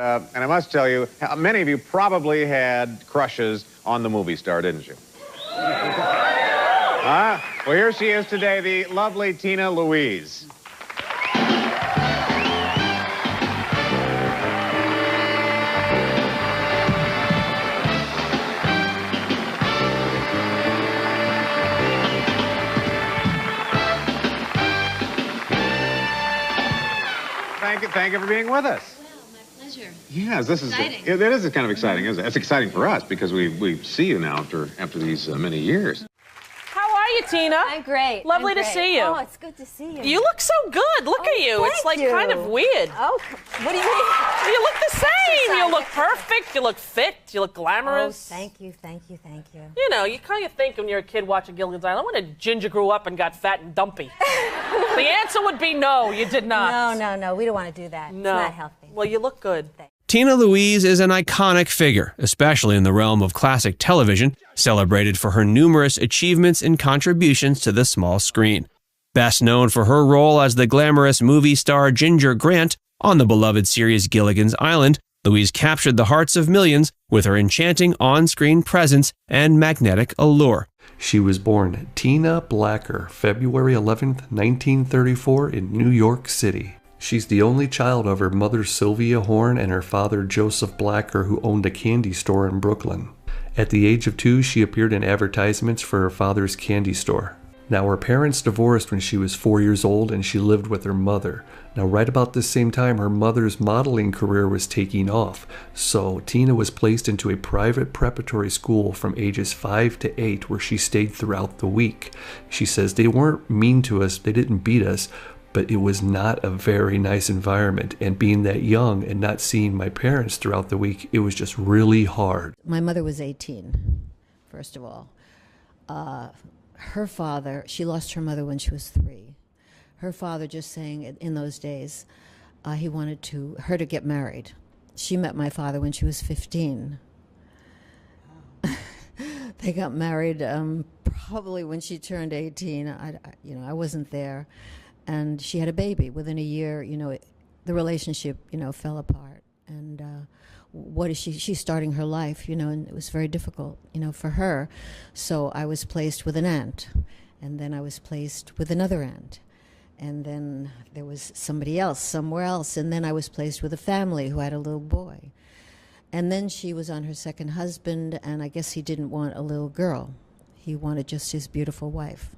And I must tell you, many of you probably had crushes on the movie star, didn't you? Well, here she is today, the lovely Tina Louise. Thank you for being with us. Well, my pleasure. Yes, this is exciting. It is kind of exciting, isn't it? It's exciting for us because we see you now after these many years. How are you, Tina? I'm great. Lovely to see you. Oh, it's good to see you. You look so good. Look at you. It's like kind of weird. Oh, what do you mean? You look the same. You look perfect. You look fit. You look glamorous. Oh, thank you, thank you, thank you. You know, you kind of think when you're a kid watching Gilligan's Island, I wonder if Ginger grew up and got fat and dumpy. The answer would be no, you did not. No, we don't want to do that. No. It's not healthy. Well, you look good. Tina Louise is an iconic figure, especially in the realm of classic television, celebrated for her numerous achievements and contributions to the small screen. Best known for her role as the glamorous movie star Ginger Grant on the beloved series Gilligan's Island, Louise captured the hearts of millions with her enchanting on-screen presence and magnetic allure. She was born Tina Blacker, February 11th, 1934 in New York City. She's the only child of her mother Sylvia Horn and her father Joseph Blacker, who owned a candy store in Brooklyn. At the age of 2, she appeared in advertisements for her father's candy store. Now, her parents divorced when she was 4 years old and she lived with her mother. Now, right about this same time, her mother's modeling career was taking off. So, Tina was placed into a private preparatory school from ages 5 to 8 where she stayed throughout the week. She says, they weren't mean to us, they didn't beat us, but it was not a very nice environment. And being that young and not seeing my parents throughout the week, it was just really hard. My mother was 18, first of all. Her father, she lost her mother when she was 3. Her father just saying in those days, he wanted her to get married. She met my father when she was 15. They got married probably when she turned 18. I wasn't there. And she had a baby. Within a year, the relationship, fell apart. And what is she's starting her life, and it was very difficult, for her. So I was placed with an aunt, and then I was placed with another aunt. And then there was somebody else, somewhere else, and then I was placed with a family who had a little boy. And then she was on her second husband, and I guess he didn't want a little girl. He wanted just his beautiful wife.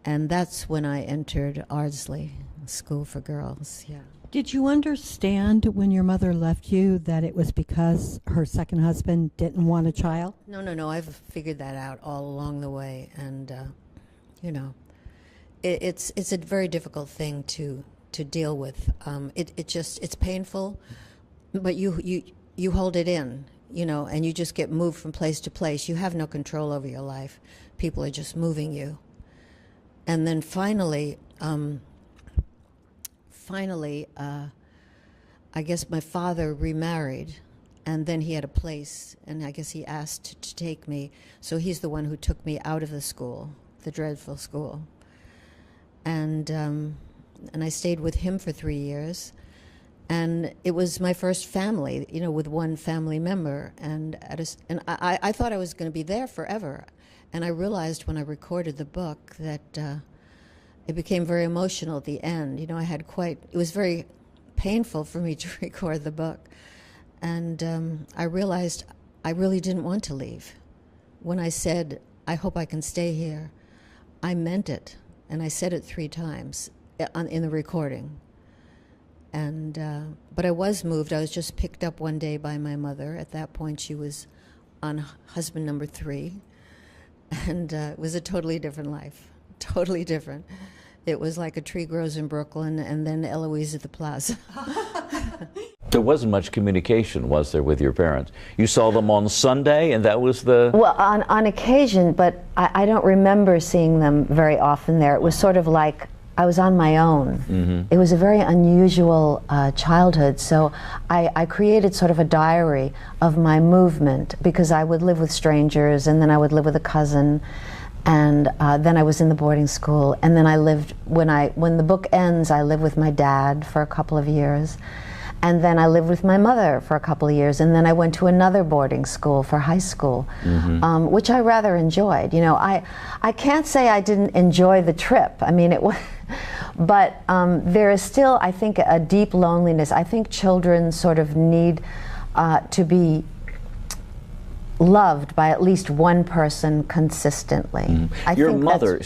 And that's when I entered Ardsley, School for Girls, yeah. Did you understand when your mother left you that it was because her second husband didn't want a child? No. I've figured that out all along the way. And, it's a very difficult thing to deal with. It's painful, but you hold it in, and you just get moved from place to place. You have no control over your life. People are just moving you. And then finally, I guess my father remarried, and then he had a place, and I guess he asked to take me. So he's the one who took me out of the school, the dreadful school. And I stayed with him for 3 years. And it was my first family, with one family member. And I thought I was going to be there forever. And I realized when I recorded the book that it became very emotional at the end. It was very painful for me to record the book. And I realized I really didn't want to leave. When I said, I hope I can stay here, I meant it. And I said it 3 times in the recording. And but I was moved. I was just picked up one day by my mother. At that point, she was on husband number 3. And it was a totally different life, totally different. It was like a tree grows in Brooklyn and then Eloise at the Plaza. There wasn't much communication, was there, with your parents? You saw them on Sunday, and that was the... Well, on occasion, but I don't remember seeing them very often there. It was sort of like I was on my own. Mm-hmm. It was a very unusual childhood, so I created sort of a diary of my movement, because I would live with strangers, and then I would live with a cousin, and then I was in the boarding school, and then I lived, when the book ends, I lived with my dad for a couple of years. And then I lived with my mother for a couple of years, and then I went to another boarding school for high school, which I rather enjoyed. You know, I can't say I didn't enjoy the trip. I mean, it was, but there is still, I think, a deep loneliness. I think children sort of need to be loved by at least one person consistently. Your mother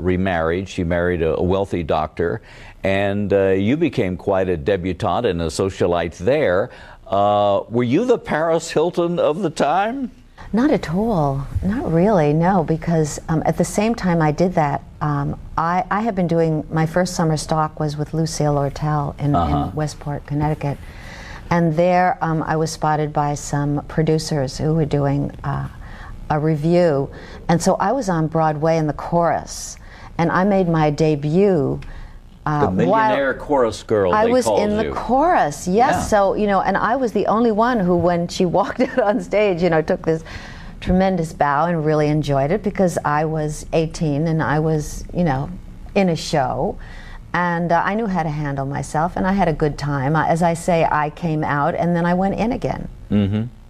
remarried. She married a wealthy doctor, and you became quite a debutante and a socialite there. Were you the Paris Hilton of the time? Not at all. Not really, no, because at the same time I did that, I had been doing, my first summer stock was with Lucille Ortel in Westport, Connecticut. And there I was spotted by some producers who were doing a review. And so I was on Broadway in the chorus. And I made my debut. The millionaire chorus girl, I they was called in the you. chorus, yes. Yeah. So, you know, and I was the only one who, when she walked out on stage, you know, took this tremendous bow and really enjoyed it, because I was 18 and I was, you know, in a show. And I knew how to handle myself, and I had a good time. As I say, I came out, and then I went in again.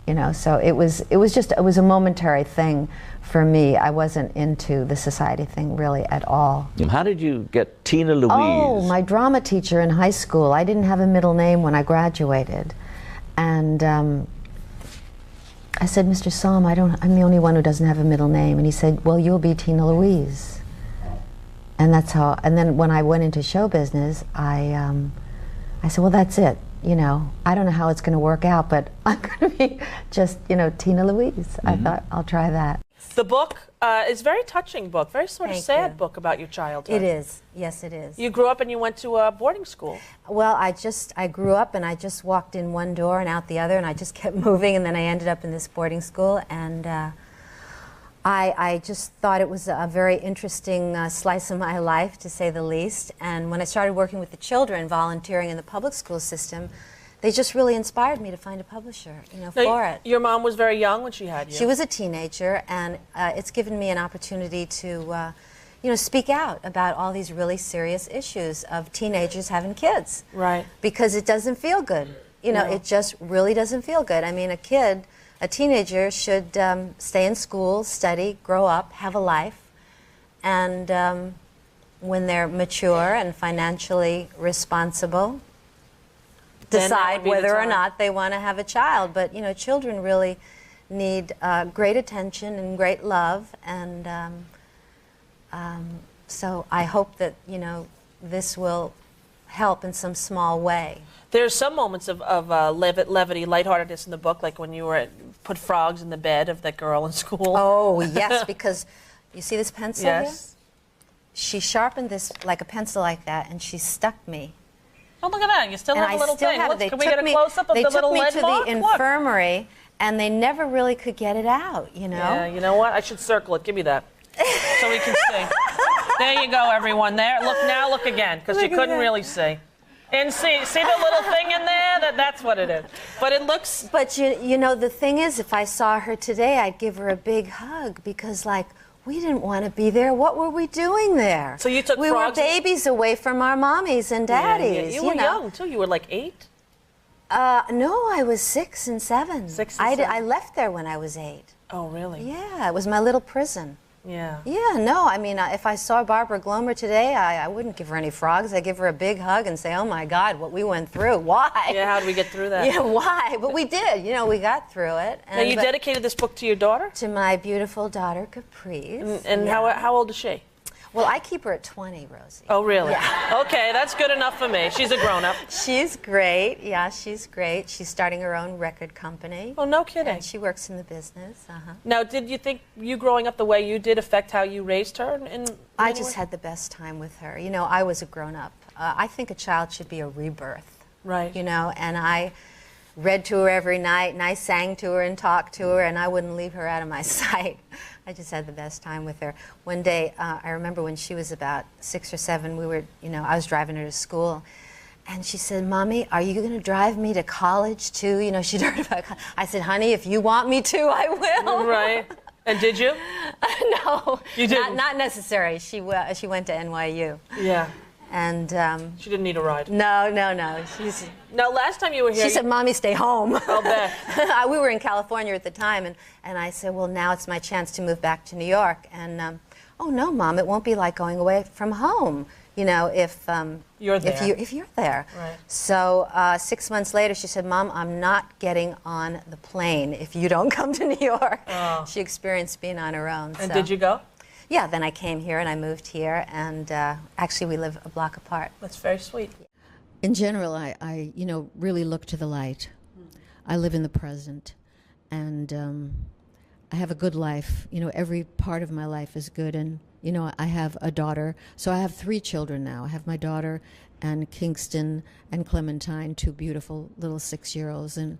You know, so it was a momentary thing for me. I wasn't into the society thing really at all. How did you get Tina Louise? Oh, my drama teacher in high school. I didn't have a middle name when I graduated, and I said, Mr. Somm, I'm the only one who doesn't have a middle name, and he said, well, you'll be Tina Louise. And that's how. And then when I went into show business, I said, well, that's it. You know, I don't know how it's going to work out, but I'm going to be just, you know, Tina Louise. I thought I'll try that. The book is a very touching book, very sort of sad book about your childhood. It is. Yes, it is. You grew up and you went to a boarding school. Well, I grew up and I just walked in one door and out the other, and I just kept moving, and then I ended up in this boarding school, and I just thought it was a very interesting slice of my life, to say the least. And when I started working with the children, volunteering in the public school system, they just really inspired me to find a publisher, you know, for it. Your mom was very young when she had you. She was a teenager, and it's given me an opportunity to, you know, speak out about all these really serious issues of teenagers having kids. Right. Because it doesn't feel good. You know, it just really doesn't feel good. I mean, a teenager should stay in school, study, grow up, have a life, and when they're mature and financially responsible, decide whether or not they want to have a child. But, you know, children really need great attention and great love, and so I hope that, you know, this will help in some small way. There's some moments of levity, lightheartedness in the book, like when you put frogs in the bed of that girl in school. Oh, yes, because you see this pencil here? Yes. She sharpened this like a pencil like that, and she stuck me. Oh, look at that. You still And have a I little still thing. have Look, it. can we get a close-up of the little lead They took me mark? to the Look. infirmary, and they never really could get it out, you know? Yeah, you know what? I should circle it. Give me that. So we can see. There you go, everyone. There. Look now. Look again, because you couldn't really see. And see the little thing in there? That's what it is. But it looks. But you know, the thing is, if I saw her today, I'd give her a big hug, because, like, we didn't want to be there. What were we doing there? So you took We frogs. were babies away from our mommies and daddies. Yeah. You were young too. You were like 8. No, I was 6 and 7. 6 and 7. I left there when I was 8. Oh, really? Yeah, it was my little prison. Yeah. Yeah, no, I mean, if I saw Barbara Glomer today, I wouldn't give her any frogs. I'd give her a big hug and say, oh my God, what we went through. Why? Yeah, how did we get through that? Yeah, why? But we did. You know, we got through it. Now, you dedicated this book to your daughter? To my beautiful daughter, Caprice. And how old is she? Well, I keep her at 20, Rosie. Oh, really? Yeah. Okay, that's good enough for me. She's a grown-up. She's great. Yeah, she's great. She's starting her own record company. Oh, no kidding. And she works in the business. Now, did you think you growing up the way you did affect how you raised her? I just had the best time with her. You know, I was a grown-up. I think a child should be a rebirth. Right. You know, and I read to her every night, and I sang to her and talked to her, and I wouldn't leave her out of my sight. I just had the best time with her. One day, I remember when she was about 6 or 7, we were, you know, I was driving her to school, and she said, Mommy, are you going to drive me to college too? You know, she'd heard about college. I said, honey, if you want me to, I will. Right. And did you? No. You didn't? Not necessary. She went to NYU. Yeah. And She didn't need a ride. no. No, last time you were here, She said, "Mommy, stay home." I'll bet. We were in California at the time, and I said, "Well, now it's my chance to move back to New York." And oh no, Mom, it won't be like going away from home. You know, if You're there. if you're there. Right. So 6 months later, she said, "Mom, I'm not getting on the plane if you don't come to New York." Oh. She experienced being on her own. And so. did you go? Yeah, then I came here and I moved here, and actually we live a block apart. That's very sweet. In general, I really look to the light. I live in the present, and I have a good life. You know, every part of my life is good, and you know, I have a daughter. So I have 3 children now. I have my daughter and Kingston and Clementine, 2 beautiful little 6-year-olds. And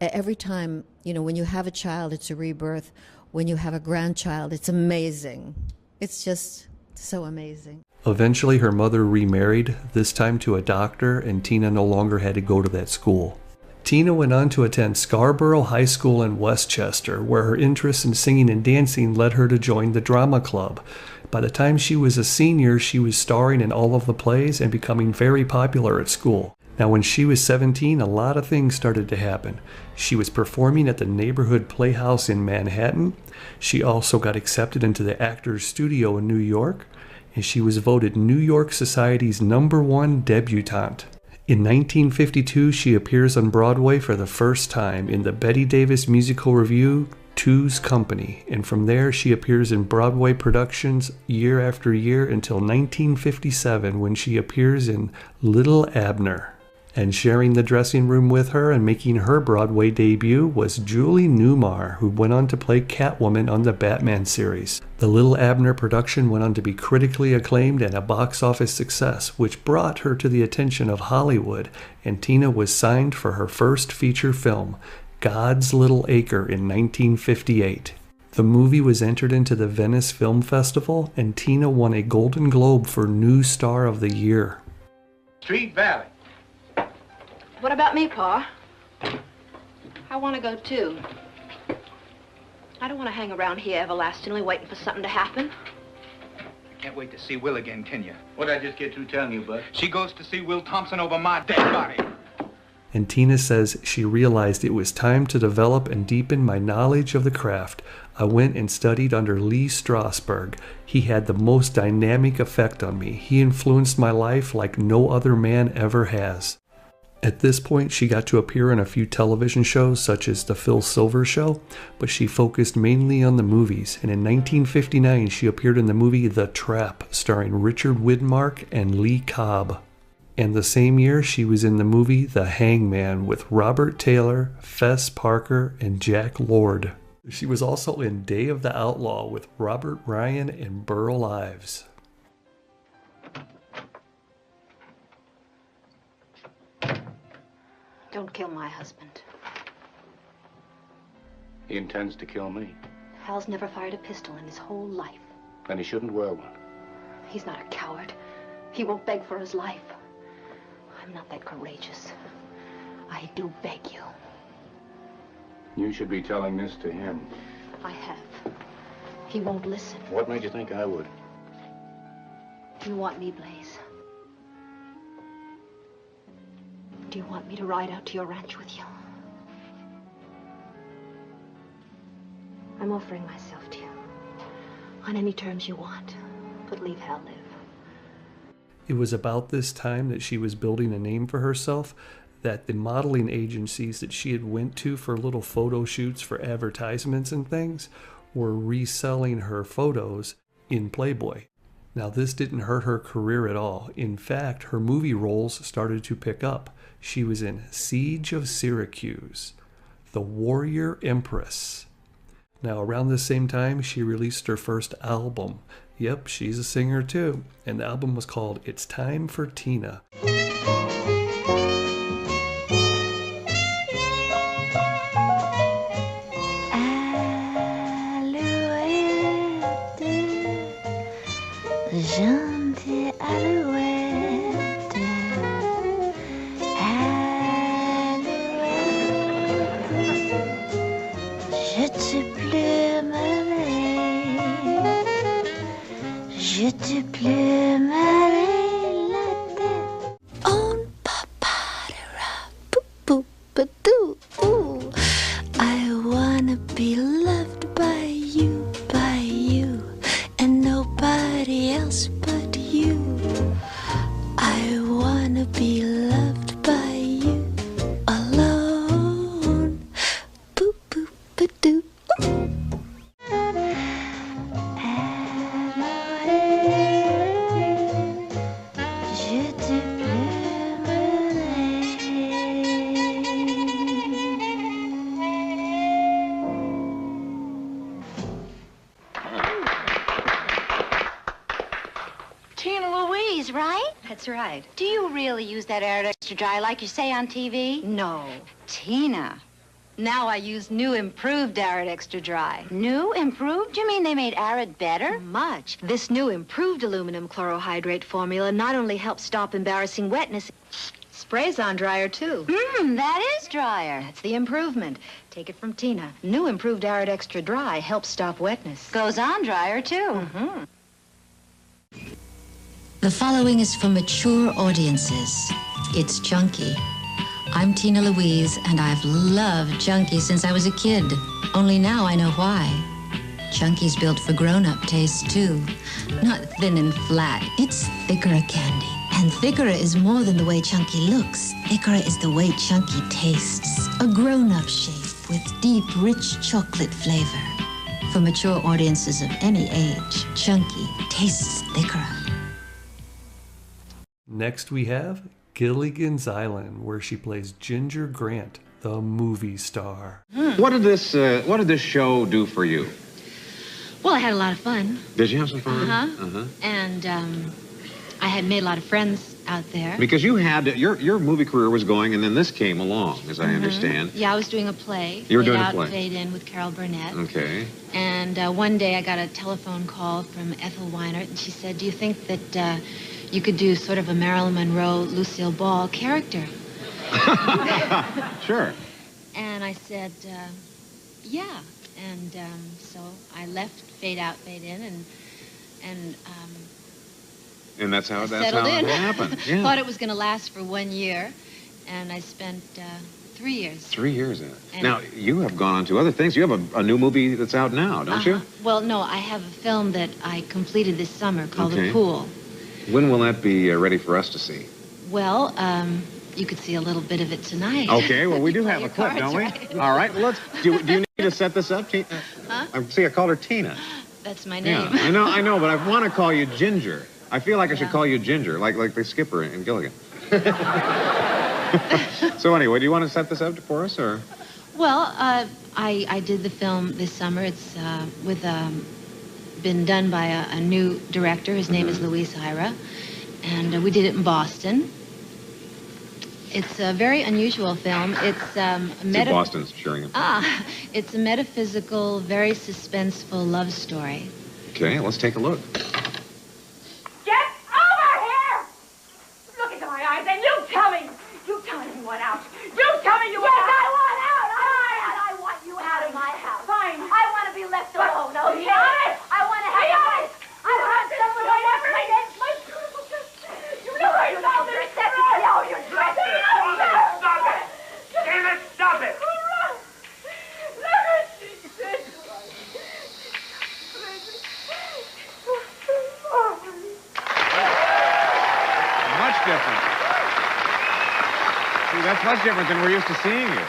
every time, you know, when you have a child, it's a rebirth. When you have a grandchild, it's amazing. It's just so amazing. Eventually, her mother remarried, this time to a doctor, and Tina no longer had to go to that school. Tina went on to attend Scarborough High School in Westchester, where her interest in singing and dancing led her to join the drama club. By the time she was a senior, she was starring in all of the plays and becoming very popular at school. Now, when she was 17, a lot of things started to happen. She was performing at the neighborhood playhouse in Manhattan. She also got accepted into the Actors Studio in New York, and she was voted New York Society's #1 debutante. In 1952, she appears on Broadway for the first time in the Bette Davis musical revue, Two's Company, and from there she appears in Broadway productions year after year until 1957 when she appears in Little Abner. And sharing the dressing room with her and making her Broadway debut was Julie Newmar, who went on to play Catwoman on the Batman series. The Little Abner production went on to be critically acclaimed and a box office success, which brought her to the attention of Hollywood, and Tina was signed for her first feature film, God's Little Acre, in 1958. The movie was entered into the Venice Film Festival, and Tina won a Golden Globe for New Star of the Year. Street Valley. What about me, Pa? I want to go, too. I don't want to hang around here everlastingly waiting for something to happen. Can't wait to see Will again, can you? What'd I just get through telling you, Bud? She goes to see Will Thompson over my dead body. And Tina says she realized it was time to develop and deepen my knowledge of the craft. I went and studied under Lee Strasberg. He had the most dynamic effect on me. He influenced my life like no other man ever has. At this point, she got to appear in a few television shows such as The Phil Silvers Show, but she focused mainly on the movies, and in 1959 she appeared in the movie The Trap, starring Richard Widmark and Lee Cobb. And the same year she was in the movie The Hangman with Robert Taylor, Fess Parker, and Jack Lord. She was also in Day of the Outlaw with Robert Ryan and Burl Ives. Don't kill my husband. He intends to kill me. Hal's never fired a pistol in his whole life. And he shouldn't wear one. He's not a coward. He won't beg for his life. I'm not that courageous. I do beg you. You should be telling this to him. I have. He won't listen. What made you think I would? You want me, Blaze? Do you want me to ride out to your ranch with you? I'm offering myself to you. On any terms you want. But leave Hal live. It was about this time that she was building a name for herself that the modeling agencies that she had went to for little photo shoots for advertisements and things were reselling her photos in Playboy. Now, this didn't hurt her career at all. In fact, her movie roles started to pick up. She was in Siege of Syracuse, The Warrior Empress. Now, around the same time, she released her first album. Yep, she's a singer too. And the album was called It's Time for Tina. Gentille alouette, alouette, je te plumerai, je te plumerai la That's right. Do you really use that Arid Extra Dry like you say on TV? No. Tina. Now I use new improved Arid Extra Dry. New? Improved? You mean they made Arid better? Much. This new improved aluminum chlorohydrate formula not only helps stop embarrassing wetness, sprays on dryer, too. That is drier. That's the improvement. Take it from Tina. New improved Arid Extra Dry helps stop wetness. Goes on drier, too. The following is for mature audiences. It's Junkie. I'm Tina Louise, and I've loved Junkie since I was a kid. Only now I know why. Junkie's built for grown-up taste, too. Not thin and flat. It's Thicora candy. And Thicora is more than the way Chunky looks. Thicora is the way Chunky tastes. A grown-up shape with deep, rich chocolate flavor. For mature audiences of any age, Chunky tastes Thicora. Next we have Gilligan's Island, where she plays Ginger Grant, the movie star. What did this show do for you? Well, I had a lot of fun. Did you have some fun? And I had made a lot of friends out there. Because you had your movie career was going, and then this came along, as I understand. Yeah, I was doing a play. You were doing a Fade Out, play. Fade In with Carol Burnett. Okay. And one day I got a telephone call from Ethel Weinert, and she said, "Do you think that you could do sort of a Marilyn Monroe, Lucille Ball character?" Sure. And I said, yeah. And so I left Fade Out, Fade In, And that's how settled it in. happened. Yeah. Thought it was going to last for 1 year, and I spent 3 years. 3 years in it. And- Now, you have gone on to other things. You have a new movie that's out now, don't you? Well, no, I have a film that I completed this summer called Okay. The Pool. When will that be ready for us to see? Well, you could see a little bit of it tonight. Okay, well, we do You have play a your clip, cards don't we? right. All right, well, do you need to set this up, Tina? Huh? I called her Tina. That's my name. Yeah, I know, but I want to call you Ginger. I feel like I should Yeah. call you Ginger, like the skipper in Gilligan. So anyway, do you want to set this up for us, or? Well, I did the film this summer. It's been done by a new director. His name is Louise, and we did it in Boston. It's a very unusual film. It's Boston's Sheringham. it's a metaphysical, very suspenseful love story. Okay, let's take a look. Get over here! Look into my eyes and you tell me you want out. You tell me you want out. Yes, I want out. I want you out of my house. Fine. I want to be left alone, okay? Be honest. I want to have a life. I want someone who wants my beautiful sister. You know you're not the necessity. Oh, you're dressing. Stop it. Damn it, stop it. Look at this. Much different. See, that's much different than we're used to seeing you.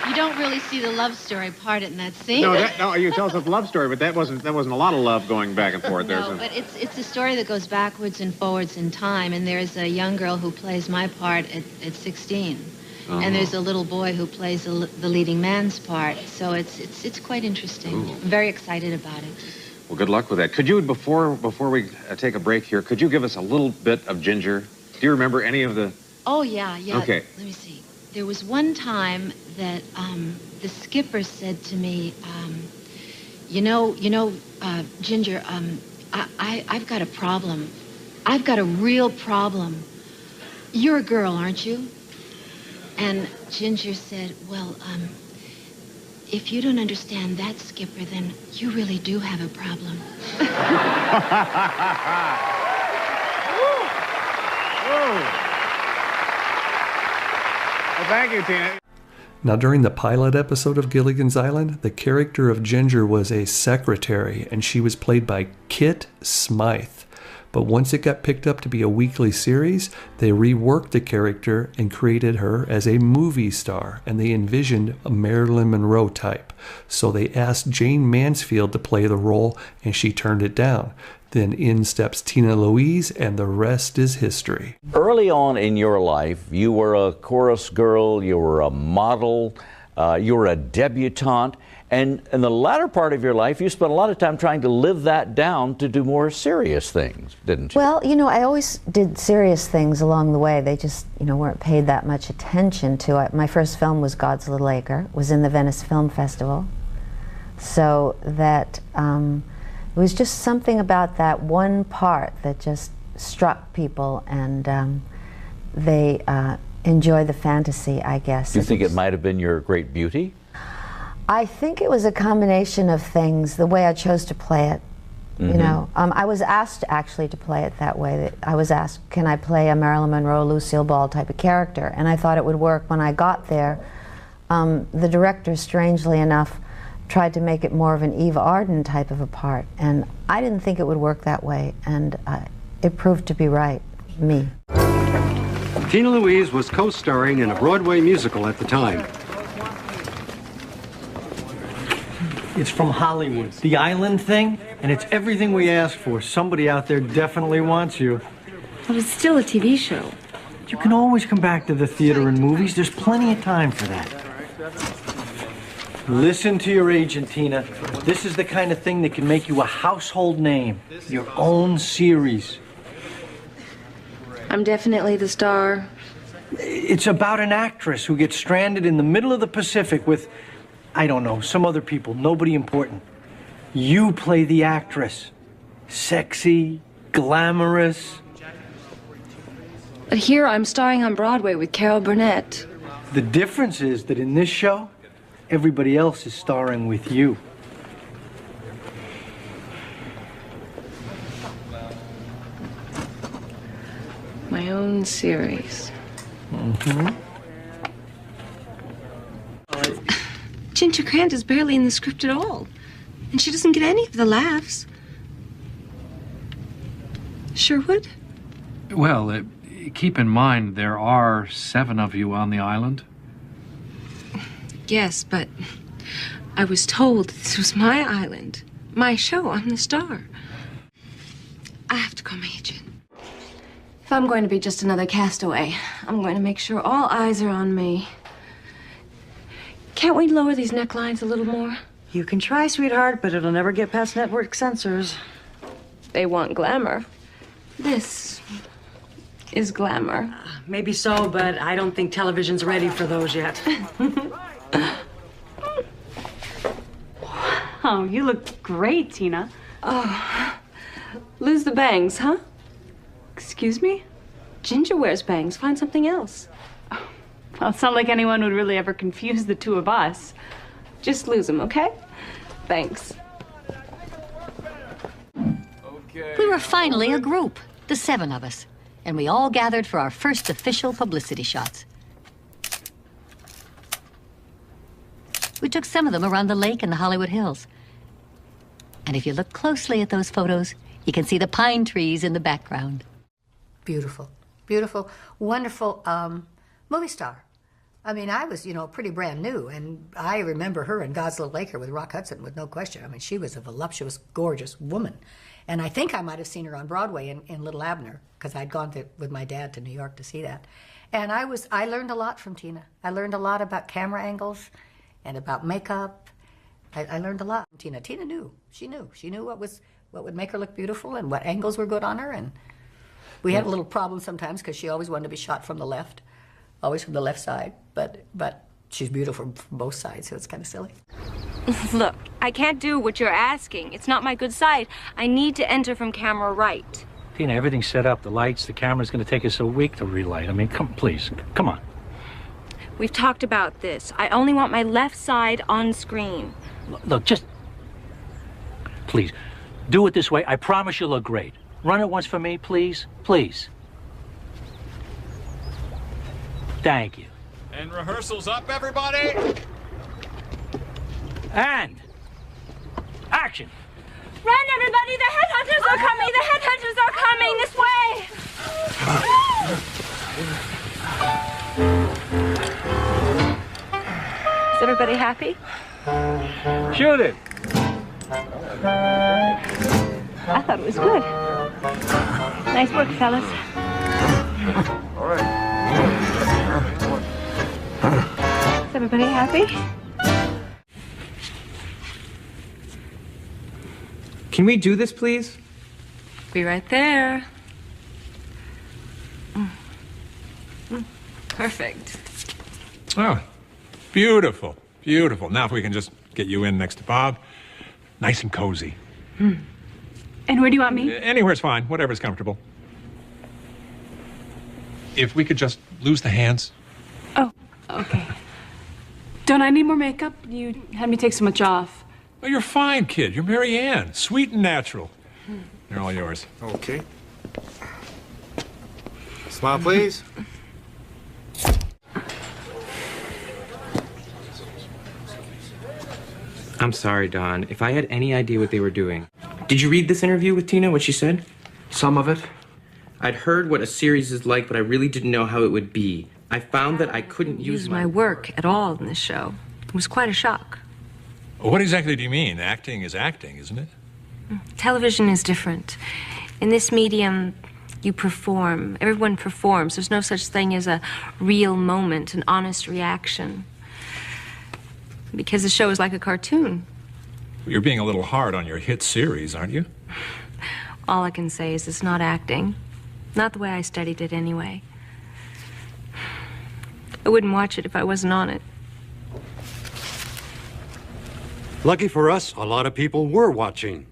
You don't really see the love story part in that scene. No, you tell us a love story, but that wasn't a lot of love going back and forth. No, but it's a story that goes backwards and forwards in time, and there's a young girl who plays my part at 16. And there's a little boy who plays the leading man's part. So it's quite interesting. Ooh. I'm very excited about it. Well, good luck with that. Could you, before we take a break here, could you give us a little bit of Ginger? Do you remember any of the... Oh, yeah. Okay. Let me see. There was one time that the skipper said to me, Ginger, I've got a problem. I've got a real problem. You're a girl, aren't you? And Ginger said, well, if you don't understand that, Skipper, then you really do have a problem. Well, thank you, Tina. Now, during the pilot episode of Gilligan's Island, the character of Ginger was a secretary, and she was played by Kit Smythe. But once it got picked up to be a weekly series, they reworked the character and created her as a movie star, and they envisioned a Marilyn Monroe type. So they asked Jane Mansfield to play the role, and she turned it down. Then in steps Tina Louise, and the rest is history. Early on in your life, you were a chorus girl, you were a model. You were a debutante. And in the latter part of your life, you spent a lot of time trying to live that down to do more serious things, didn't you? Well, you know, I always did serious things along the way. They just, you know, weren't paid that much attention to it. My first film was God's Little Acre. It was in the Venice Film Festival. So that it was just something about that one part that just struck people, and they enjoy the fantasy, I guess. Do you think it might have been your great beauty? I think it was a combination of things, the way I chose to play it. You know, I was asked actually to play it that way. I was asked, can I play a Marilyn Monroe, Lucille Ball type of character? And I thought it would work. When I got there, the director, strangely enough, tried to make it more of an Eve Arden type of a part. And I didn't think it would work that way. And it proved to be right, me. Tina Louise was co-starring in a Broadway musical at the time. It's from Hollywood, the island thing, and it's everything we asked for. Somebody out there definitely wants you. But it's still a TV show. You can always come back to the theater and movies. There's plenty of time for that. Listen to your agent, Tina. This is the kind of thing that can make you a household name. Your own series. I'm definitely the star. It's about an actress who gets stranded in the middle of the Pacific with, I don't know, some other people, nobody important. You play the actress. Sexy, glamorous. But here I'm starring on Broadway with Carol Burnett. The difference is that in this show, everybody else is starring with you. My own series. Ginger Grant is barely in the script at all. And she doesn't get any of the laughs. Sherwood? Well, keep in mind there are 7 of you on the island. Yes, but I was told this was my island. My show. I'm the star. I have to call my agent. If I'm going to be just another castaway, I'm going to make sure all eyes are on me. Can't we lower these necklines a little more? You can try, sweetheart, but it'll never get past network censors. They want glamour. This is glamour. Maybe so, but I don't think television's ready for those yet. Oh, you look great, Tina. Oh, lose the bangs, huh? Excuse me? Ginger wears bangs. Find something else. Well, it's not like anyone would really ever confuse the two of us. Just lose them, okay? Thanks. We were finally a group, the 7 of us, and we all gathered for our first official publicity shots. We took some of them around the lake and the Hollywood Hills. And if you look closely at those photos, you can see the pine trees in the background. Beautiful, beautiful, wonderful movie star. I mean, I was, you know, pretty brand new, and I remember her in God's Little Acre with Rock Hudson with no question. I mean, she was a voluptuous, gorgeous woman. And I think I might have seen her on Broadway in Little Abner, because I'd gone with my dad to New York to see that. And I learned a lot from Tina. I learned a lot about camera angles and about makeup. I learned a lot from Tina. Tina knew. She knew what would make her look beautiful and what angles were good on her. And we had a little problem sometimes because she always wanted to be shot from the left, always from the left side. But she's beautiful from both sides, so it's kind of silly. Look, I can't do what you're asking. It's not my good side. I need to enter from camera right. Tina, everything's set up. The lights, the camera's going to take us a week to relight. I mean, please, come on. We've talked about this. I only want my left side on screen. Look, just... Please, do it this way. I promise you'll look great. Run it once for me, please. Please. Thank you. And rehearsal's up, everybody! And... action! Run, everybody! The headhunters are coming! The headhunters are coming! This way! Is everybody happy? Shoot it! I thought it was good. Nice work, fellas. All right. Is everybody happy? Can we do this, please? Be right there. Perfect. Oh, beautiful, beautiful. Now if we can just get you in next to Bob, nice and cozy. And where do you want me? Anywhere's fine, whatever's comfortable. If we could just lose the hands. Oh, okay. Don't I need more makeup? You had me take so much off. Oh, you're fine, kid. You're Mary Ann. Sweet and natural. They're all yours. Okay. Smile, please. I'm sorry, Don. If I had any idea what they were doing. Did you read this interview with Tina, what she said? Some of it. I'd heard what a series is like, but I really didn't know how it would be. I found that I couldn't use My work at all in this show. It was quite a shock. What exactly do you mean? Acting is acting, isn't it? Television is different. In this medium, you perform. Everyone performs. There's no such thing as a real moment, an honest reaction. Because the show is like a cartoon. You're being a little hard on your hit series, aren't you? All I can say is it's not acting. Not the way I studied it anyway. I wouldn't watch it if I wasn't on it. Lucky for us, a lot of people were watching,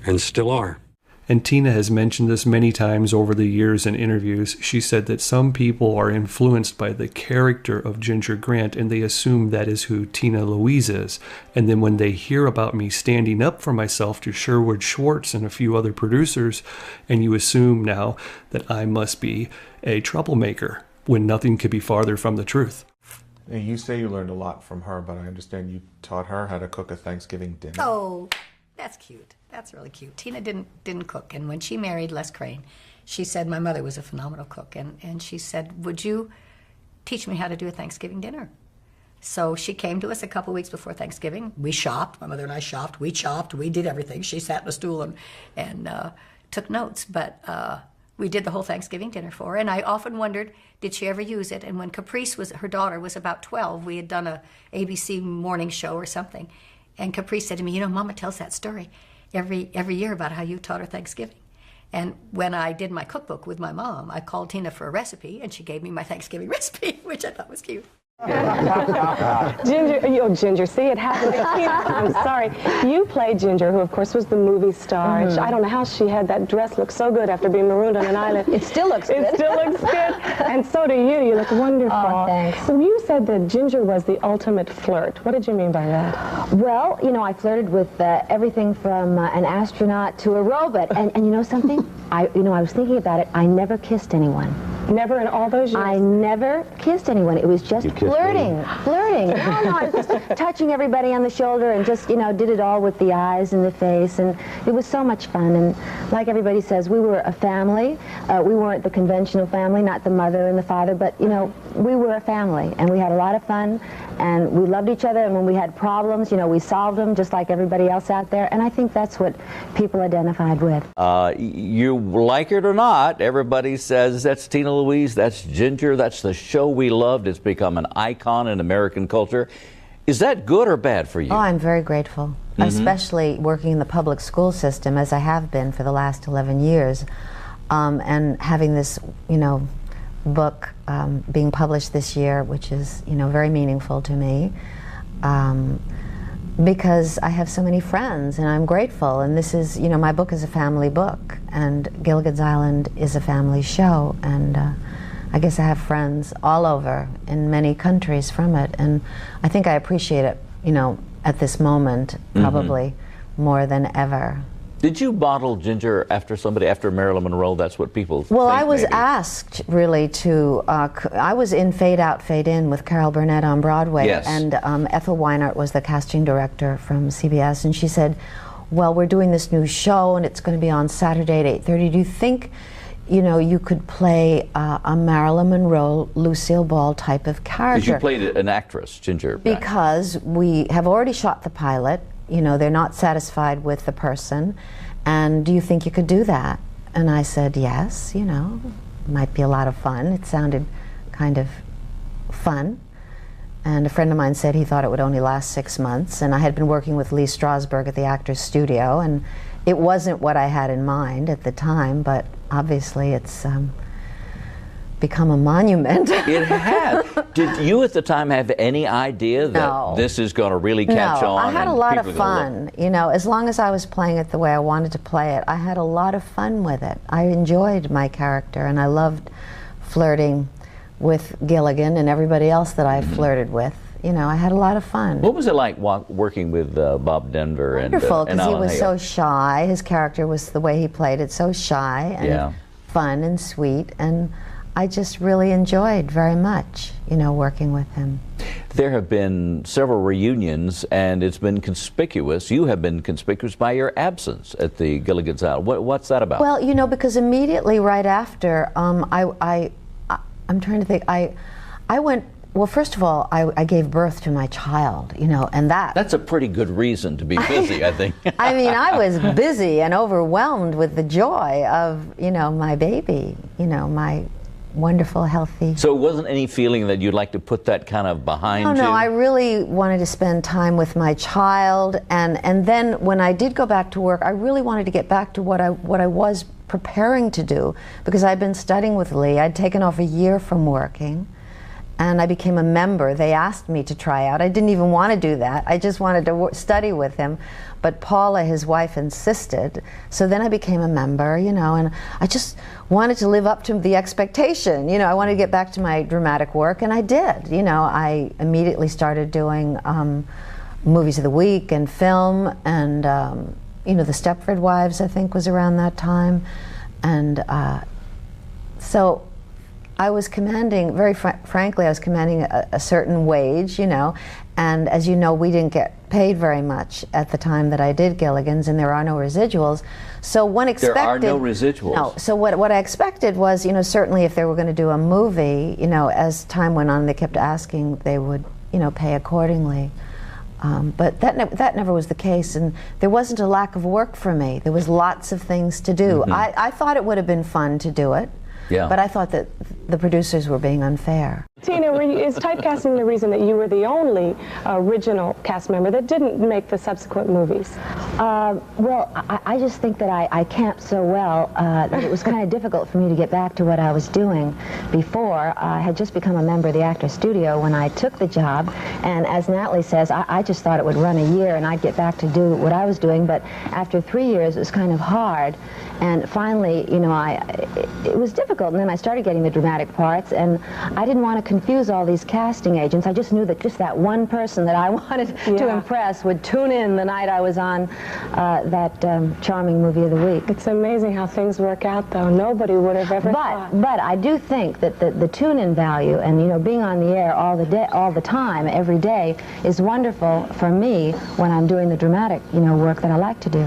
and still are. And Tina has mentioned this many times over the years in interviews. She said that some people are influenced by the character of Ginger Grant and they assume that is who Tina Louise is. And then when they hear about me standing up for myself to Sherwood Schwartz and a few other producers, and you assume now that I must be a troublemaker when nothing could be farther from the truth. And you say you learned a lot from her, but I understand you taught her how to cook a Thanksgiving dinner. Oh, that's cute. That's really cute. Tina didn't cook, and when she married Les Crane, she said my mother was a phenomenal cook, and she said, would you teach me how to do a Thanksgiving dinner? So she came to us a couple weeks before Thanksgiving. We shopped. My mother and I shopped. We chopped. We did everything. She sat in a stool and took notes, but we did the whole Thanksgiving dinner for her, and I often wondered, did she ever use it? And when Caprice her daughter was about 12, we had done a ABC morning show or something, and Caprice said to me, you know, Mama tells that story every year about how you taught her Thanksgiving. And when I did my cookbook with my mom, I called Tina for a recipe, and she gave me my Thanksgiving recipe, which I thought was cute. Ginger, see, it happened again. I'm sorry. You played Ginger, who, of course, was the movie star. Mm-hmm. I don't know how she had that dress look so good after being marooned on an island. It still looks good. It still looks good. And so do you. You look wonderful. Oh, thanks. So you said that Ginger was the ultimate flirt. What did you mean by that? Well, you know, I flirted with everything from an astronaut to a robot. And you know something? I was thinking about it. I never kissed anyone. Never in all those years? I never kissed anyone. It was just flirting. Flirting. No, I was just touching everybody on the shoulder and just, did it all with the eyes and the face. And it was so much fun. And like everybody says, we were a family. We weren't the conventional family, not the mother and the father, but, we were a family. And we had a lot of fun. And we loved each other. And when we had problems, we solved them just like everybody else out there. And I think that's what people identified with. You like it or not, everybody says that's Tina Louise, that's Ginger, that's the show we loved. It's become an icon in American culture. Is that good or bad for you? Oh, I'm very grateful, especially working in the public school system, as I have been for the last 11 years, and having this, book being published this year, which is, very meaningful to me, because I have so many friends, and I'm grateful. And this is, my book is a family book, and Gilligan's Island is a family show, and I guess I have friends all over in many countries from it, and I think I appreciate it, at this moment, probably more than ever. Did you model Ginger after somebody, after Marilyn Monroe? That's what people Well, think, I was maybe. asked, really, to, I was in Fade Out, Fade In with Carol Burnett on Broadway, Yes. and Ethel Weinert was the casting director from CBS, and she said, well, we're doing this new show, and it's going to be on Saturday at 8:30. Do you think, you could play a Marilyn Monroe, Lucille Ball type of character? Because you played an actress, Ginger. back. Because we have already shot the pilot. They're not satisfied with the person, and do you think you could do that? And I said, yes, might be a lot of fun. It sounded kind of fun. And a friend of mine said he thought it would only last 6 months. And I had been working with Lee Strasberg at the Actors Studio, and it wasn't what I had in mind at the time, but obviously it's become a monument. It has. Did you at the time have any idea that No. this is going to really catch No, on? I had a and lot of people are gonna look? fun. You know, as long as I was playing it the way I wanted to play it, I had a lot of fun with it. I enjoyed my character, and I loved flirting with Gilligan and everybody else that I flirted with. You know, I had a lot of fun. What was it like working with Bob Denver Wonderful, and because he Alan was Hale? so shy. His character was the way he played it, so shy and Yeah. fun and sweet, and I just really enjoyed very much, you know, working with him. There have been several reunions, and it's been conspicuous. You have been conspicuous by your absence at the Gilligan's Island. What's that about? Well, you know, because immediately right after, I'm trying to think. I went. Well, first of all, I gave birth to my child. You know, and that's a pretty good reason to be busy, I think. I mean, I was busy and overwhelmed with the joy of, you know, my baby. You know, my wonderful, healthy. So it wasn't any feeling that you'd like to put that kind of behind you? No, I really wanted to spend time with my child, and then when I did go back to work, I really wanted to get back to what I was preparing to do, because I'd been studying with Lee. I'd taken off a year from working, and I became a member. They asked me to try out. I didn't even want to do that. I just wanted to study with him. But Paula, his wife, insisted. So then I became a member, you know, and I just wanted to live up to the expectation. You know, I wanted to get back to my dramatic work, and I did. You know, I immediately started doing movies of the week and film, and, you know, The Stepford Wives, I think, was around that time. And so I was commanding, very frankly, I was commanding a certain wage, you know, and as you know, we didn't get paid very much at the time that I did Gilligan's, and there are no residuals. So one expected... There are no residuals? No. So what I expected was, you know, certainly if they were going to do a movie, you know, as time went on, they kept asking, they would, you know, pay accordingly. But that never was the case, and there wasn't a lack of work for me. There was lots of things to do. Mm-hmm. I thought it would have been fun to do it. Yeah. But I thought that the producers were being unfair. Tina, is typecasting the reason that you were the only original cast member that didn't make the subsequent movies? Well, I just think that I camped so well that it was kind of difficult for me to get back to what I was doing before. I had just become a member of the Actors Studio when I took the job, and as Natalie says, I just thought it would run a year and I'd get back to do what I was doing, but after 3 years it was kind of hard, and finally, you know, it was difficult, and then I started getting the dramatic parts, and I didn't want to confuse all these casting agents. I just knew that just that one person that I wanted to impress would tune in the night I was on that charming movie of the week. It's amazing how things work out, though. Nobody would have ever thought. But I do think that the tune-in value and, you know, being on the air all the time, every day, is wonderful for me when I'm doing the dramatic, you know, work that I like to do.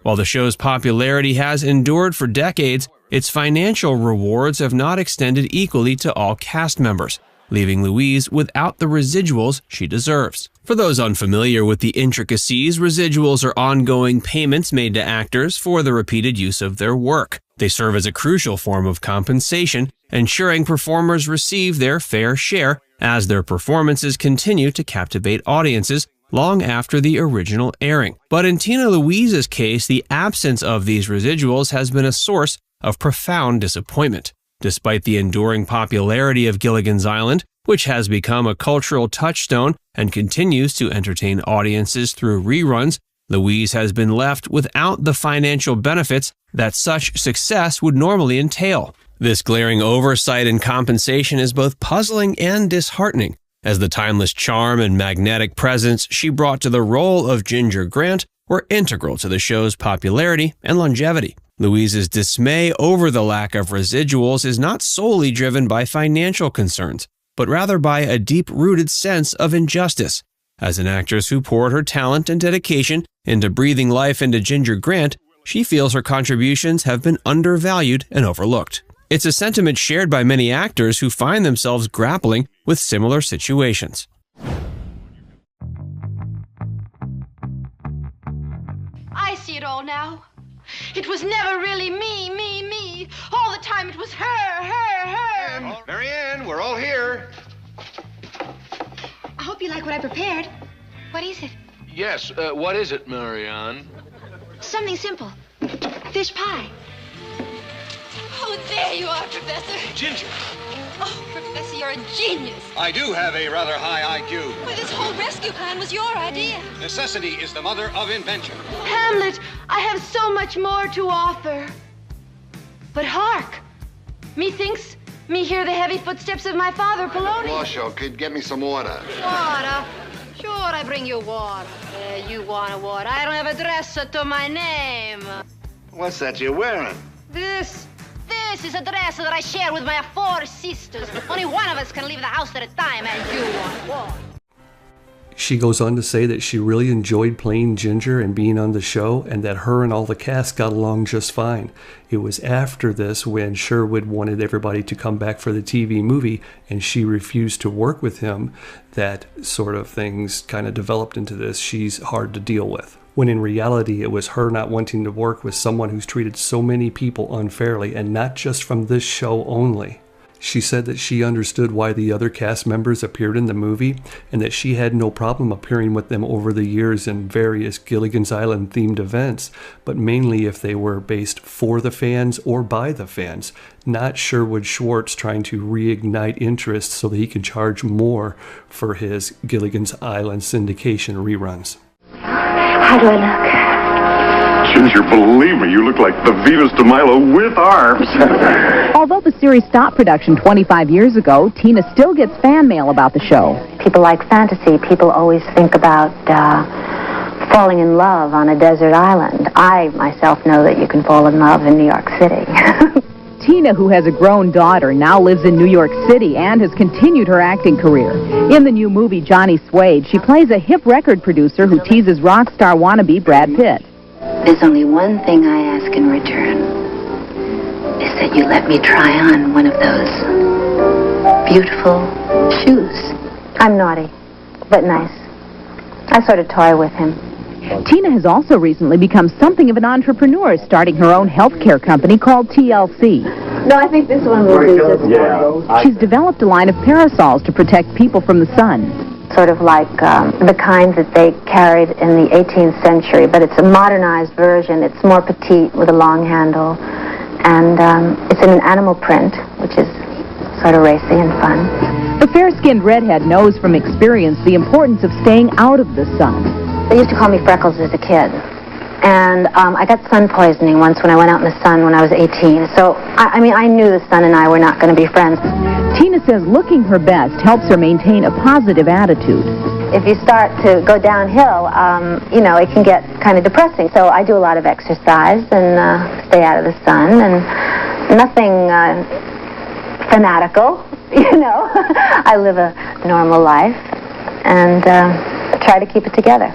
While the show's popularity has endured for decades, its financial rewards have not extended equally to all cast members, leaving Louise without the residuals she deserves. For those unfamiliar with the intricacies, residuals are ongoing payments made to actors for the repeated use of their work. They serve as a crucial form of compensation, ensuring performers receive their fair share as their performances continue to captivate audiences long after the original airing. But in Tina Louise's case, the absence of these residuals has been a source of profound disappointment. Despite the enduring popularity of Gilligan's Island, which has become a cultural touchstone and continues to entertain audiences through reruns, Louise has been left without the financial benefits that such success would normally entail. This glaring oversight in compensation is both puzzling and disheartening, as the timeless charm and magnetic presence she brought to the role of Ginger Grant were integral to the show's popularity and longevity. Louise's dismay over the lack of residuals is not solely driven by financial concerns, but rather by a deep-rooted sense of injustice. As an actress who poured her talent and dedication into breathing life into Ginger Grant, she feels her contributions have been undervalued and overlooked. It's a sentiment shared by many actors who find themselves grappling with similar situations. I see it all now. It was never really me. All the time it was her. Marianne, we're all here. you like what I prepared? What is it? Yes, what is it, Marianne? Something simple. Fish pie. Oh, there you are, Professor. Ginger. Oh, Professor, you're a genius. I do have a rather high IQ. Well, this whole rescue plan was your idea. Necessity is the mother of invention. Hamlet, I have so much more to offer. But hark! Methinks me hear the heavy footsteps of my father, Polonius. Washoe, kid, get me some water. Water? Sure, I bring you water. You want a water. I don't have a dress to my name. What's that you're wearing? This is a dress that I share with my 4 sisters. Only one of us can leave the house at a time, and you want water. She goes on to say that she really enjoyed playing Ginger and being on the show, and that her and all the cast got along just fine. It was after this, when Sherwood wanted everybody to come back for the TV movie and she refused to work with him, that sort of things kind of developed into this. She's hard to deal with. When in reality, it was her not wanting to work with someone who's treated so many people unfairly, and not just from this show only. She said that she understood why the other cast members appeared in the movie, and that she had no problem appearing with them over the years in various Gilligan's Island themed events, but mainly if they were based for the fans or by the fans, not Sherwood Schwartz trying to reignite interest so that he can charge more for his Gilligan's Island syndication reruns. How do I look? Ginger, believe me, you look like the Venus de Milo with arms. Although the series stopped production 25 years ago, Tina still gets fan mail about the show. People like fantasy. People always think about falling in love on a desert island. I myself know that you can fall in love in New York City. Tina, who has a grown daughter, now lives in New York City and has continued her acting career. In the new movie Johnny Suede, she plays a hip record producer who teases rock star wannabe Brad Pitt. There's only one thing I ask in return, is that you let me try on one of those beautiful shoes. I'm naughty, but nice. I sort of toy with him. Tina has also recently become something of an entrepreneur, starting her own healthcare company called TLC. No, I think this one will do just fine. She's developed a line of parasols to protect people from the sun. Sort of like the kind that they carried in the 18th century, but it's a modernized version. It's more petite with a long handle, and it's in an animal print, which is sort of racy and fun. The fair-skinned redhead knows from experience the importance of staying out of the sun. They used to call me Freckles as a kid, and I got sun poisoning once when I went out in the sun when I was 18. So, I mean, I knew the sun and I were not going to be friends. Tina says looking her best helps her maintain a positive attitude. If you start to go downhill, you know, it can get kind of depressing. So I do a lot of exercise and stay out of the sun, and nothing fanatical, you know. I live a normal life and try to keep it together.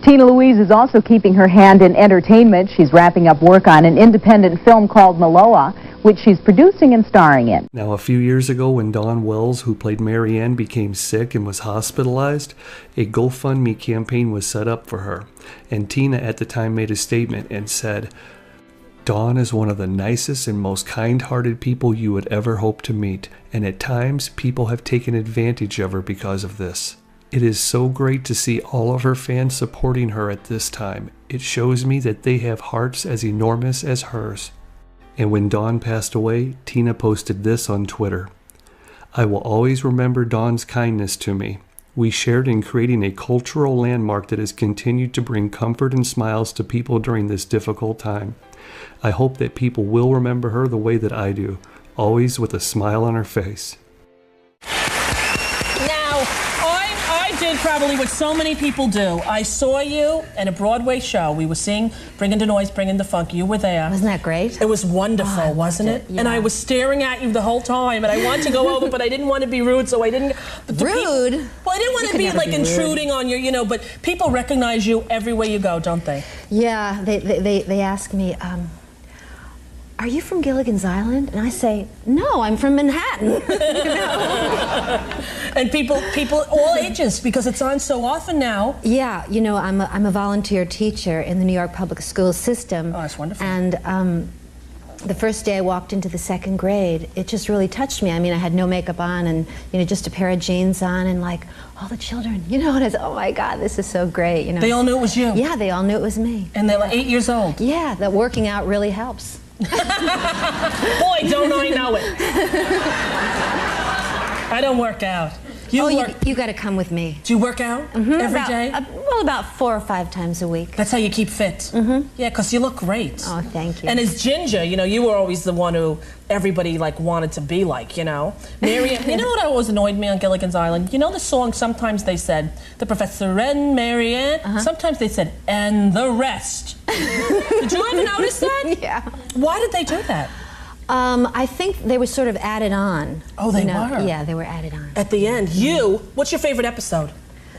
Tina Louise is also keeping her hand in entertainment. She's wrapping up work on an independent film called Maloa, which she's producing and starring in. Now, a few years ago, when Dawn Wells, who played Mary Ann, became sick and was hospitalized, a GoFundMe campaign was set up for her. And Tina at the time made a statement and said, "Dawn is one of the nicest and most kind-hearted people you would ever hope to meet, and at times people have taken advantage of her because of this. It is so great to see all of her fans supporting her at this time. It shows me that they have hearts as enormous as hers." And when Dawn passed away, Tina posted this on Twitter. "I will always remember Dawn's kindness to me. We shared in creating a cultural landmark that has continued to bring comfort and smiles to people during this difficult time. I hope that people will remember her the way that I do, always with a smile on her face." Now, I did probably what so many people do. I saw you in a Broadway show. We were seeing Bringing the Noise, Bringing the Funk. You were there. Wasn't that great? It was wonderful, wasn't it? Yeah. And I was staring at you the whole time, and I wanted to go over, but I didn't want to be rude, so I didn't. But rude? Well, I didn't want to be like intruding on your, you know, but people recognize you everywhere you go, don't they? Yeah, they ask me, are you from Gilligan's Island? And I say, no, I'm from Manhattan. You know? And people all ages, because it's on so often now. Yeah, you know, I'm a volunteer teacher in the New York public school system. Oh, that's wonderful. And the first day I walked into the second grade, it just really touched me. I mean, I had no makeup on and, just a pair of jeans on and like all the children, and I was, oh my God, this is so great, They all knew it was you? Yeah, they all knew it was me. And they were 8 years old? Yeah, that working out really helps. Boy, don't I know it. I don't work out. You got to come with me. Do you work out every day? About 4 or 5 times a week. That's how you keep fit? Mm-hmm. Yeah, because you look great. Oh, thank you. And as Ginger, you were always the one who everybody wanted to be like, Marianne, you know what always annoyed me on Gilligan's Island? The song, sometimes they said, the Professor and Marianne, sometimes they said, and the rest. Did you ever notice that? Yeah. Why did they do that? I think they were sort of added on. Oh, they were? Yeah, they were added on. At the end. What's your favorite episode?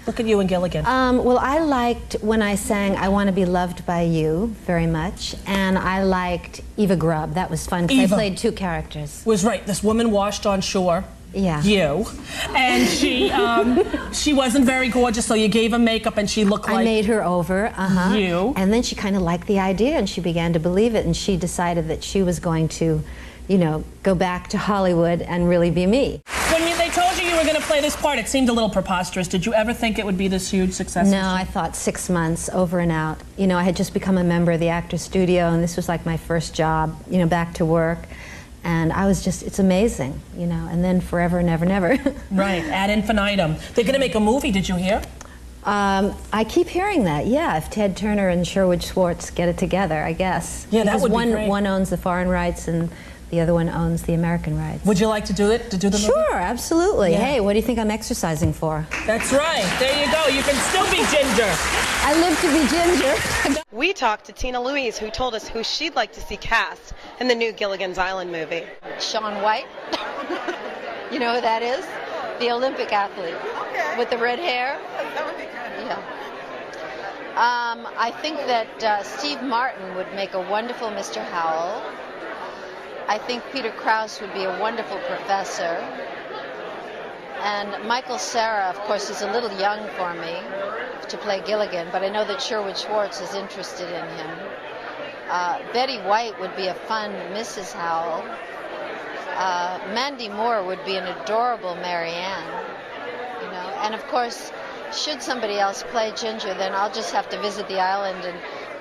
Look at you and Gilligan. Well, I liked when I sang I Want to Be Loved by You very much, and I liked Eva Grubb. That was fun because I played 2 characters. Was right. This woman washed on shore. Yeah. You. And she wasn't very gorgeous, so you gave her makeup and she looked like... I made her over, You. And then she kind of liked the idea and she began to believe it, and she decided that she was going to, go back to Hollywood and really be me. When they told you were going to play this part, it seemed a little preposterous. Did you ever think it would be this huge success? No, I thought 6 months, over and out. I had just become a member of the Actors Studio, and this was like my first job, back to work. And I was just, it's amazing, and then forever and ever and ever. Right, ad infinitum. They're going to make a movie, did you hear? I keep hearing that, yeah, if Ted Turner and Sherwood Schwartz get it together, I guess. Yeah, that would be great. One owns the foreign rights and the other one owns the American rights. Would you like to do it, to do the movie? Sure, absolutely. Yeah. Hey, what do you think I'm exercising for? That's right, there you go, you can still be Ginger. I live to be Ginger. We talked to Tina Louise, who told us who she'd like to see cast in the new Gilligan's Island movie. Shaun White. You know who that is? The Olympic athlete. Okay. With the red hair. That would be good. Yeah. I think that Steve Martin would make a wonderful Mr. Howell. I think Peter Krause would be a wonderful professor. And Michael Cera, of course, is a little young for me to play Gilligan, but I know that Sherwood Schwartz is interested in him. Betty White would be a fun Mrs. Howell. Mandy Moore would be an adorable Marianne. And of course, should somebody else play Ginger, then I'll just have to visit the island and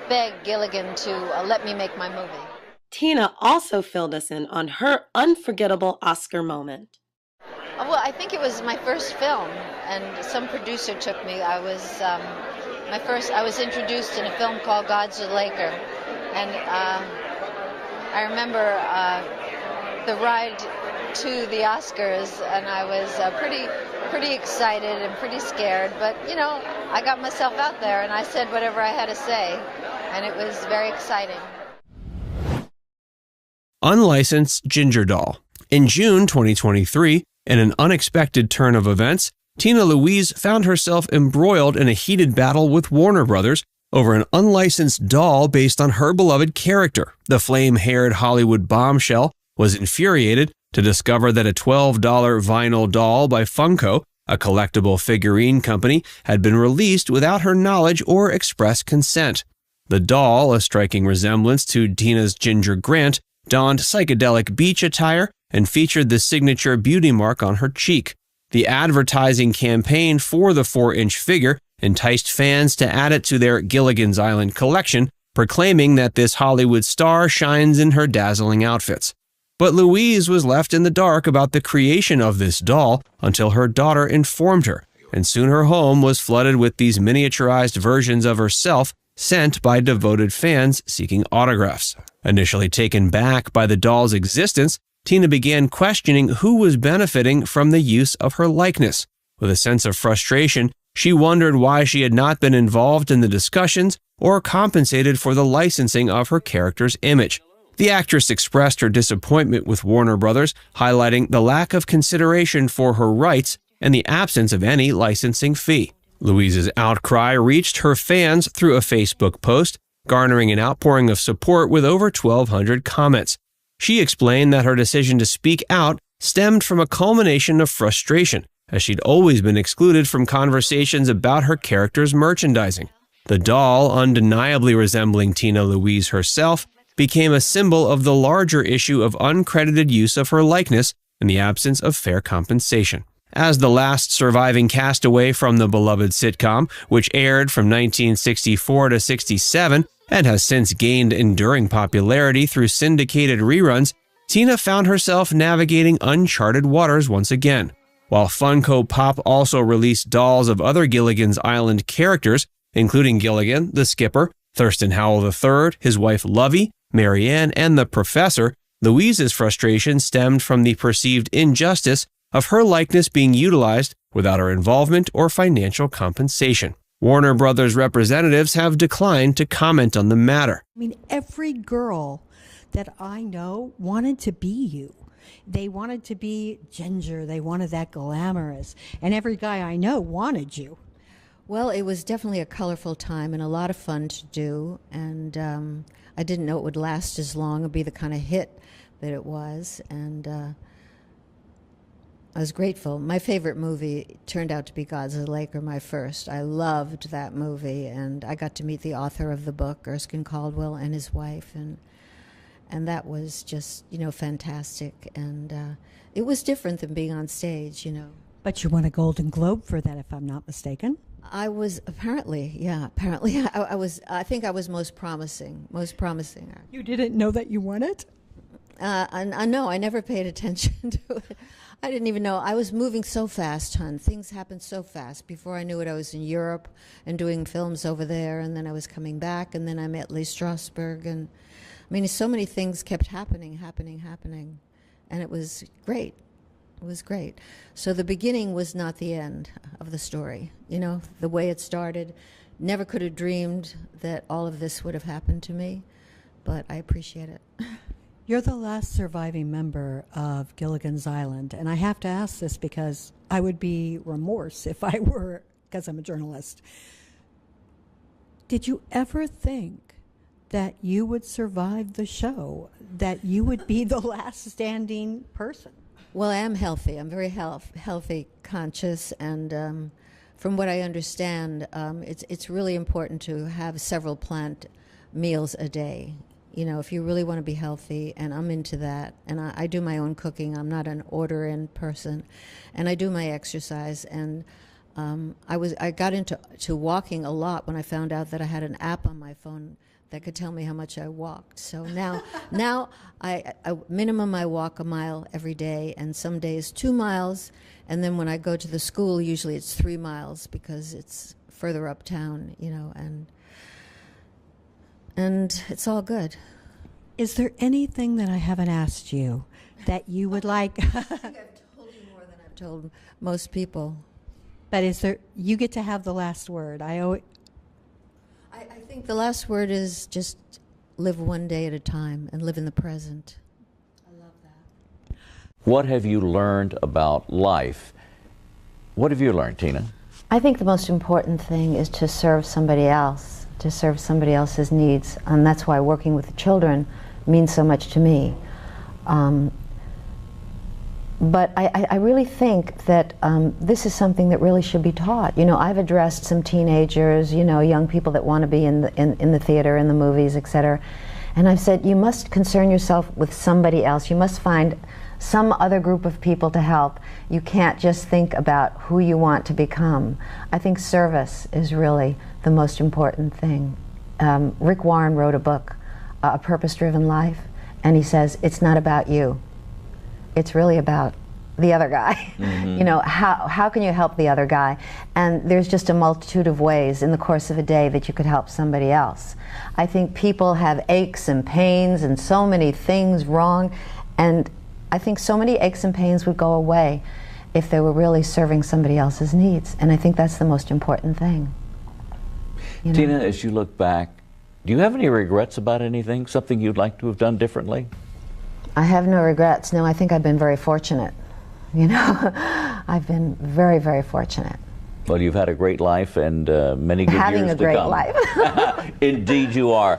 beg Gilligan to let me make my movie. Tina also filled us in on her unforgettable Oscar moment. Well, I think it was my first film, and some producer took me. I was introduced in a film called God's the Laker, and I remember the ride to the Oscars, and I was pretty excited and pretty scared, but I got myself out there and I said whatever I had to say, and it was very exciting. Unlicensed Ginger Doll. In June 2023, in an unexpected turn of events, Tina Louise found herself embroiled in a heated battle with Warner Brothers over an unlicensed doll based on her beloved character. The flame-haired Hollywood bombshell was infuriated to discover that a $12 vinyl doll by Funko, a collectible figurine company, had been released without her knowledge or express consent. The doll, a striking resemblance to Tina's Ginger Grant, donned psychedelic beach attire and featured the signature beauty mark on her cheek. The advertising campaign for the 4-inch figure enticed fans to add it to their Gilligan's Island collection, proclaiming that this Hollywood star shines in her dazzling outfits. But Louise was left in the dark about the creation of this doll until her daughter informed her, and soon her home was flooded with these miniaturized versions of herself sent by devoted fans seeking autographs. Initially taken back by the doll's existence, Tina began questioning who was benefiting from the use of her likeness. With a sense of frustration, she wondered why she had not been involved in the discussions or compensated for the licensing of her character's image. The actress expressed her disappointment with Warner Brothers, highlighting the lack of consideration for her rights and the absence of any licensing fee. Louise's outcry reached her fans through a Facebook post, garnering an outpouring of support with over 1,200 comments. She explained that her decision to speak out stemmed from a culmination of frustration, as she'd always been excluded from conversations about her character's merchandising. The doll, undeniably resembling Tina Louise herself, became a symbol of the larger issue of uncredited use of her likeness in the absence of fair compensation. As the last surviving castaway from the beloved sitcom, which aired from 1964 to 67 and has since gained enduring popularity through syndicated reruns, Tina found herself navigating uncharted waters once again. While Funko Pop also released dolls of other Gilligan's Island characters, including Gilligan, the skipper, Thurston Howell III, his wife Lovey, Mary Ann, and the Professor, Louise's frustration stemmed from the perceived injustice of her likeness being utilized without her involvement or financial compensation. Warner Brothers representatives have declined to comment on the matter. I mean, every girl that I know wanted to be you. They wanted to be Ginger. They wanted that glamorous. And every guy I know wanted you. Well, it was definitely a colorful time and a lot of fun to do. And I didn't know it would last as long and be the kind of hit that it was. And I was grateful. My favorite movie turned out to be Gods of the Lake, or my first. I loved that movie, and I got to meet the author of the book, Erskine Caldwell, and his wife, and that was just, fantastic. And it was different than being on stage, But you won a Golden Globe for that, if I'm not mistaken. I was apparently. I think I was most promising. You didn't know that you won it? No, I never paid attention to it. I didn't even know. I was moving so fast, hon. Things happened so fast. Before I knew it, I was in Europe and doing films over there, and then I was coming back, and then I met Lee Strasberg, and so many things kept happening, and it was great. It was great. So the beginning was not the end of the story. The way it started, never could have dreamed that all of this would have happened to me, but I appreciate it. You're the last surviving member of Gilligan's Island, and I have to ask this because I would be remorse if I were, because I'm a journalist. Did you ever think that you would survive the show, that you would be the last standing person? Well, I am healthy. I'm very healthy, conscious, and from what I understand, it's really important to have several plant meals a day. If you really want to be healthy, and I'm into that, and I do my own cooking. I'm not an order-in person, and I do my exercise. And I got into walking a lot when I found out that I had an app on my phone that could tell me how much I walked. So now I minimum I walk a mile every day, and some days 2 miles, and then when I go to the school, usually it's 3 miles because it's further uptown, and it's all good. Is there anything that I haven't asked you that you would like? I think I've told you more than I've told most people. But you get to have the last word. I think the last word is just live one day at a time and live in the present. I love that. What have you learned about life? What have you learned, Tina? I think the most important thing is to serve somebody else, to serve somebody else's needs. And that's why working with the children means so much to me. But I really think that this is something that really should be taught. I've addressed some teenagers, young people that want to be in the theater, in the movies, etc. And I've said, you must concern yourself with somebody else. You must find some other group of people to help. You can't just think about who you want to become. I think service is really the most important thing. Rick Warren wrote a book, A Purpose-Driven Life, and he says, it's not about you. It's really about the other guy. Mm-hmm. How can you help the other guy? And there's just a multitude of ways in the course of a day that you could help somebody else. I think people have aches and pains and so many things wrong, and I think so many aches and pains would go away if they were really serving somebody else's needs. And I think that's the most important thing. Tina, as you look back, do you have any regrets about anything? Something you'd like to have done differently? I have no regrets. No, I think I've been very fortunate. I've been very, very fortunate. Well, you've had a great life and many good years to come. Having a great life. Indeed you are.